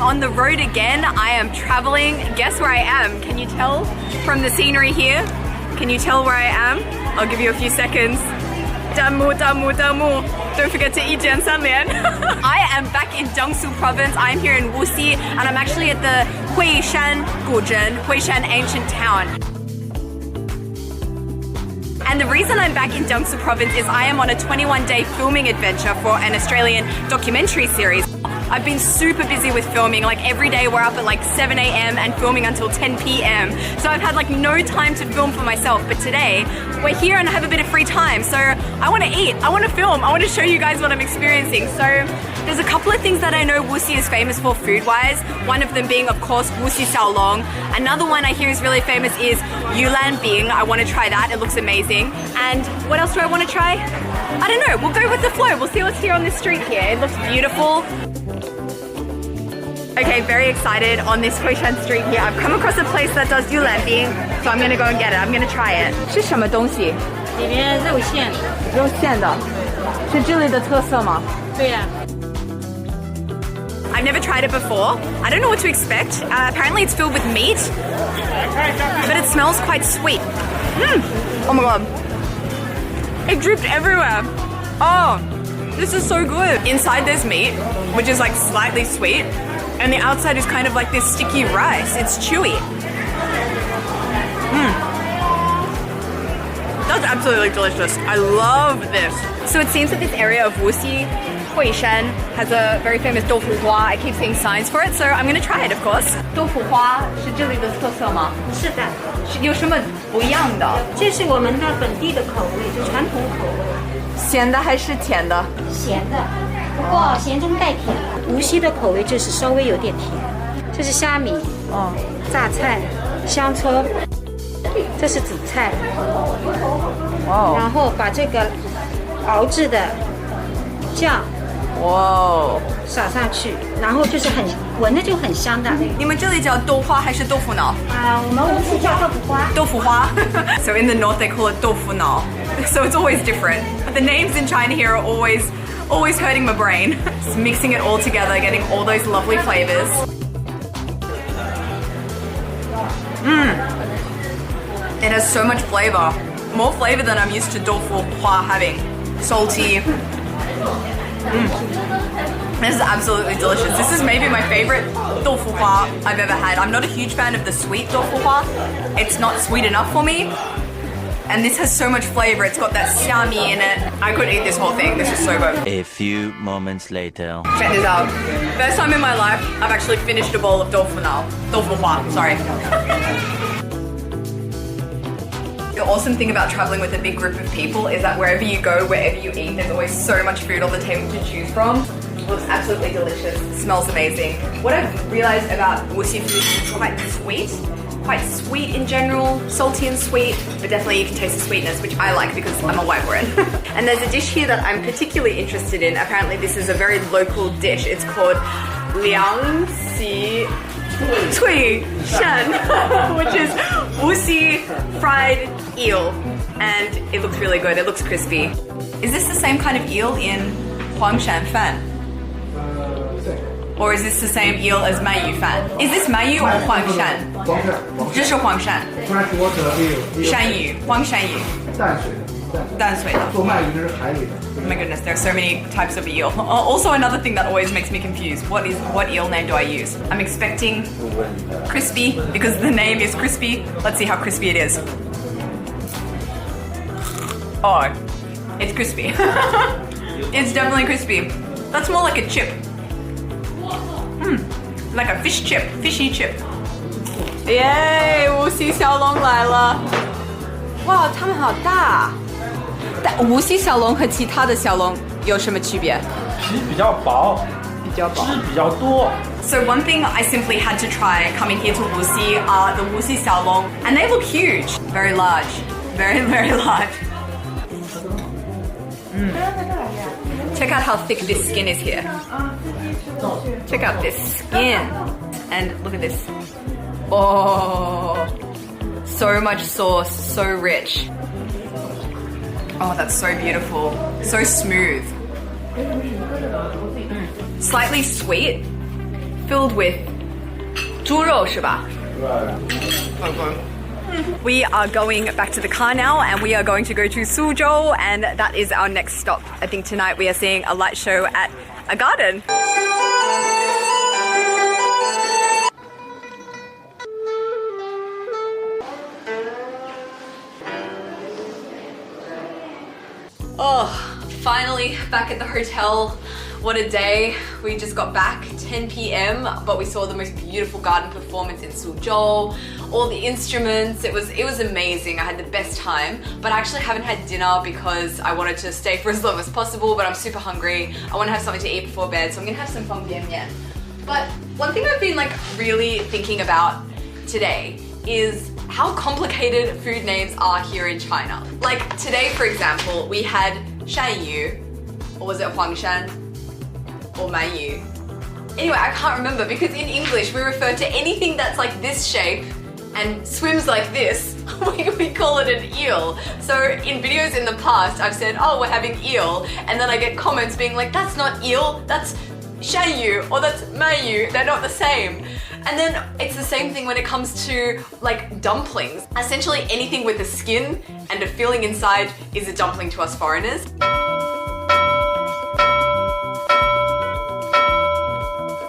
on the road again. I am traveling. Guess where I am? Can you tell from the scenery here? Can you tell where I am? I'll give you a few seconds. Damu. Don't forget to eat Jan Sanlian. I am back in Jiangsu province. I'm here in Wuxi and I'm actually at the Huishan ancient town. And the reason I'm back in Jiangsu province is I am on a 21-day filming adventure for an Australian documentary series. I've been super busy with filming, like every day we're up at like 7 a.m. and filming until 10 p.m. So I've had like no time to film for myself, but today we're here and I have a bit of free time. So I want to eat, I want to film, I want to show you guys what I'm experiencing. So there's a couple of things that I know Wuxi is famous for food-wise. One of them being, of course, Wuxi Xiaolong. Another one I hear is really famous is Yulan Bing. I want to try that, it looks amazing. And what else do I want to try? I don't know, we'll go with the flow. We'll see what's here on this street here. It looks beautiful. Okay, very excited on this Huishan street here. I've come across a place that does yulan bing, so I'm gonna go and get it. I'm gonna try it. 是什么东西？里面肉馅。肉馅的，是这里的特色吗？对呀。I've never tried it before. I don't know what to expect. Apparently it's filled with meat, but it smells quite sweet. Oh my god. It dripped everywhere. Oh, this is so good. Inside there's meat, which is like slightly sweet. And the outside is kind of like this sticky rice. It's chewy. That's absolutely delicious. I love this. So it seems that this area of Wuxi, Huishan, has a very famous doufu hua. I keep seeing signs for it, so I'm going to try it, of course. Doufu hua 是这里的特色吗？是的。有什么不一样的？这是我们的本地的口味，就传统口味。咸的还是甜的？咸的。不过咸中带甜，无锡的口味就是稍微有点甜。这是虾米，榨菜，香葱，这是紫菜，然后把这个熬制的酱，撒上去，然后就是很闻着就很香的。你们这里叫豆花还是豆腐脑？我们无锡叫豆腐花。豆腐花。So in the north they call it 豆腐脑. So it's always different. But the names in China here are always hurting my brain. Just mixing it all together, getting all those lovely flavors. It has so much flavor. More flavor than I'm used to doufu hua having. Salty. This is absolutely delicious. This is maybe my favorite doufu hua I've ever had. I'm not a huge fan of the sweet doufu hua. It's not sweet enough for me. And this has so much flavor. It's got that xiami in it. I could eat this whole thing. This is so good. A few moments later. Check this out. First time in my life, I've actually finished a bowl of doufu hua, sorry. The awesome thing about traveling with a big group of people is that wherever you go, wherever you eat, there's always so much food on the table to choose from. It looks absolutely delicious. It smells amazing. What I've realized about Wuxi food is it's quite sweet in general, salty and sweet, but definitely you can taste the sweetness, which I like because I'm a white Korean. And there's a dish here that I'm particularly interested in. Apparently this is a very local dish. It's called Liang Xi Cui Shan, which is Wuxi fried eel. And it looks really good, it looks crispy. Is this the same kind of eel in Huangshan Fan? Or is this the same eel as Mayu Fan? Is this Mayu or Huangshan? 这是Huangshan. 山芋, Huangshan yu. 淡水的. Oh my goodness, there are so many types of eel. Also another thing that always makes me confused. What eel name do I use? I'm expecting crispy because the name is crispy. Let's see how crispy it is. Oh, it's crispy. It's definitely crispy. That's more like a chip. Like a fish chip, fishy chip. Yay, 无锡小龙来了。哇，它们好大。但无锡小龙和其他的小龙有什么区别？皮比较薄，比较薄，汁比较多。 So one thing I simply had to try coming here to Wuxi are the Wuxi Xiaolong, and they look huge, very large, very large. Check out how thick this skin is here. Check out this skin, and look at this. Oh, so much sauce, so rich. Oh, that's so beautiful, so smooth. Slightly sweet, filled with 猪肉是吧? We are going back to the car now and we are going to go to Suzhou and that is our next stop. I think tonight we are seeing a light show at a garden. Oh, finally back at the hotel. What a day. We just got back 10 p.m. but we saw the most beautiful garden performance in Suzhou. All the instruments, it was amazing. I had the best time, but I actually haven't had dinner because I wanted to stay for as long as possible, but I'm super hungry. I want to have something to eat before bed, so I'm gonna have some feng bian mian. But one thing I've been really thinking about today is how complicated food names are here in China. Like today, for example, we had Shanyu, or was it Huangshan, or Manyu? Anyway, I can't remember because in English we refer to anything that's like this shape and swims like this, we call it an eel. So in videos in the past, I've said, oh, we're having eel, and then I get comments being like, that's not eel, that's Shanyu, or that's Manyu, they're not the same. And then it's the same thing when it comes to like dumplings. Essentially anything with a skin and a filling inside is a dumpling to us foreigners.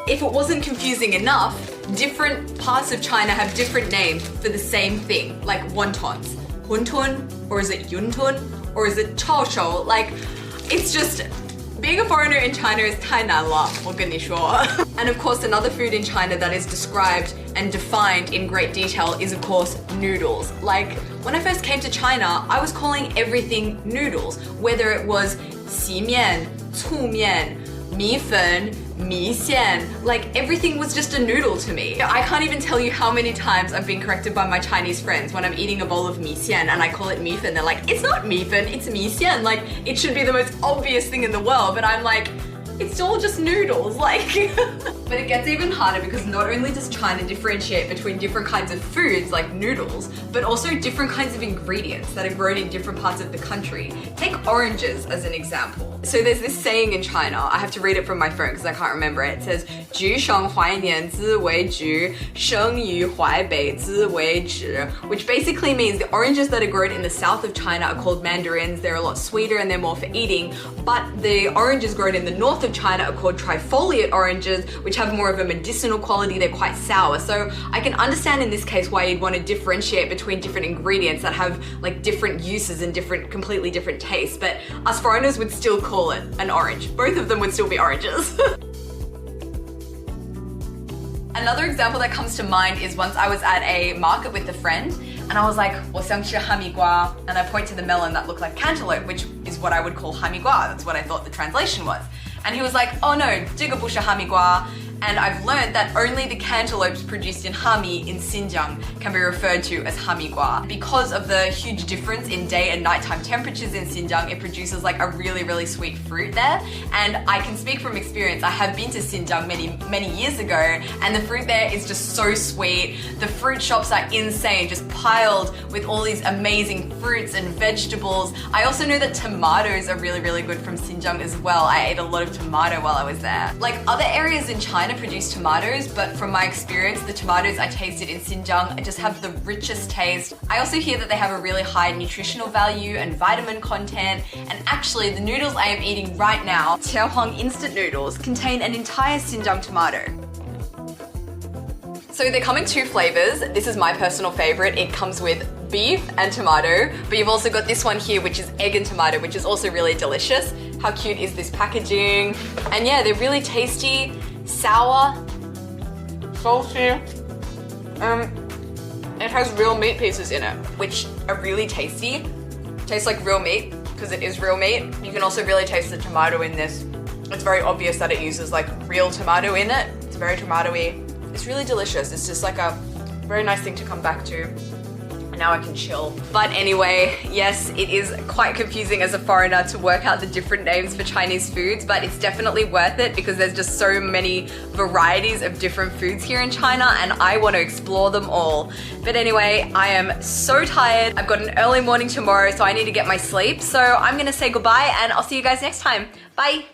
If it wasn't confusing enough, different parts of China have different names for the same thing, like wontons. Huntun, or is it yuntun, or is it chaoshou? Like, it's just, being a foreigner in China is 太难了，我跟你说. And of course, another food in China that is described and defined in great detail is of course noodles. Like, when I first came to China, I was calling everything noodles, whether it was 洗面, 醋面, 米粉, 米线, like everything was just a noodle to me. I can't even tell you how many times I've been corrected by my Chinese friends when I'm eating a bowl of 米线 and I call it 米粉. They're like, it's not 米粉, it's 米线. Like, it should be the most obvious thing in the world, but I'm like, it's all just noodles, like. But it gets even harder because not only does China differentiate between different kinds of foods like noodles, but also different kinds of ingredients that are grown in different parts of the country. Take oranges as an example. So there's this saying in China, I have to read it from my phone because I can't remember it. It says, 橘生怀年滋为橘, 生于淮北滋为枳, which basically means the oranges that are grown in the south of China are called mandarins. They're a lot sweeter and they're more for eating, but the oranges grown in the north of China are called trifoliate oranges, which have more of a medicinal quality. They're quite sour. So I can understand in this case why you'd want to differentiate between different ingredients that have like different uses and completely different tastes, but us foreigners would still call it an orange. Both of them would still be oranges. Another example that comes to mind is once I was at a market with a friend and I was like, 我想吃哈密瓜, and I point to the melon that looked like cantaloupe, which is what I would call 哈密瓜. That's what I thought the translation was. And he was like, oh no, 这个不是哈密瓜. And I've learned that only the cantaloupes produced in Hami in Xinjiang can be referred to as hamigua. Because of the huge difference in day and nighttime temperatures in Xinjiang, it produces like a really, really sweet fruit there. And I can speak from experience. I have been to Xinjiang many years ago, and the fruit there is just so sweet. The fruit shops are insane, just piled with all these amazing fruits and vegetables. I also know that tomatoes are really, really good from Xinjiang as well. I ate a lot of tomato while I was there. Like other areas in China produce tomatoes, but from my experience, the tomatoes I tasted in Xinjiang just have the richest taste. I also hear that they have a really high nutritional value and vitamin content, and actually the noodles I am eating right now, Qiaohuang instant noodles, contain an entire Xinjiang tomato. So they come in two flavors. This is my personal favorite. It comes with beef and tomato, but you've also got this one here, which is egg and tomato, which is also really delicious. How cute is this packaging? And yeah, they're really tasty, sour, salty. It has real meat pieces in it, which are really tasty. Tastes like real meat, because it is real meat. You can also really taste the tomato in this. It's very obvious that it uses like real tomato in it. It's very tomatoey. It's really delicious. It's just like a very nice thing to come back to. Now I can chill. But anyway, yes, it is quite confusing as a foreigner to work out the different names for Chinese foods, but it's definitely worth it because there's just so many varieties of different foods here in China and I want to explore them all. But anyway, I am so tired. I've got an early morning tomorrow, so I need to get my sleep. So I'm gonna say goodbye and I'll see you guys next time. Bye.